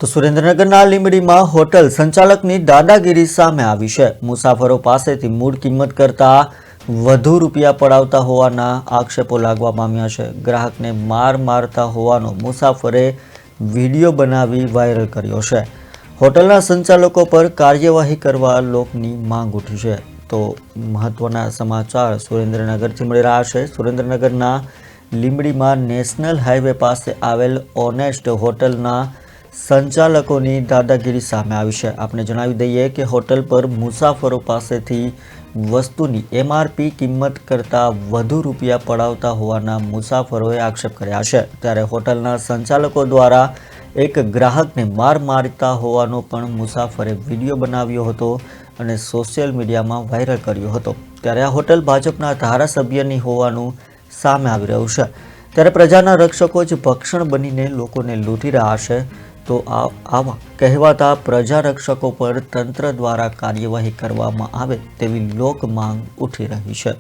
તો સુરેન્દ્રનગરના લીંબડીમાં હોટલ સંચાલકની દાદાગીરી સામે આવી છે। મુસાફરો પાસેથી મૂળ કિંમત કરતાં વધુ રૂપિયા પડાવતા હોવાના આક્ષેપો લાગવા પામ્યા છે। ગ્રાહકને મારતા હોવાનો મુસાફરે વિડીયો બનાવી વાયરલ કર્યો છે। હોટલના સંચાલકો પર કાર્યવાહી કરવા લોકની માંગ ઉઠી છે। તો મહત્વના સમાચાર સુરેન્દ્રનગરથી મળી રહ્યા છે। સુરેન્દ્રનગરના લીંબડીમાં નેશનલ હાઈવે પાસે આવેલ ઓનેસ્ટ હોટલના સંચાલકોની દાદાગીરી સામે આવી છે। આપણે જણાવી દઈએ કે હોટલ પર મુસાફરો પાસેથી વસ્તુની એમઆરપી કિંમત કરતાં વધુ રૂપિયા પડાવતા હોવાના મુસાફરોએ આક્ષેપ કર્યા છે। ત્યારે હોટલના સંચાલકો દ્વારા એક ગ્રાહકને મારતા હોવાનો પણ મુસાફરે વિડીયો બનાવ્યો હતો અને સોશિયલ મીડિયામાં વાયરલ કર્યો હતો। ત્યારે આ હોટલ ભાજપના ધારાસભ્યની હોવાનું સામે આવી રહ્યું છે। ત્યારે પ્રજાના રક્ષકો જ ભક્ષણ બનીને લોકોને લૂંટી રહ્યા છે। તો આવા કહેવાતા પ્રજા રક્ષકો પર તંત્ર દ્વારા કાર્યવાહી કરવામાં આવે તેવી લોક માંગ ઉઠી રહી છે।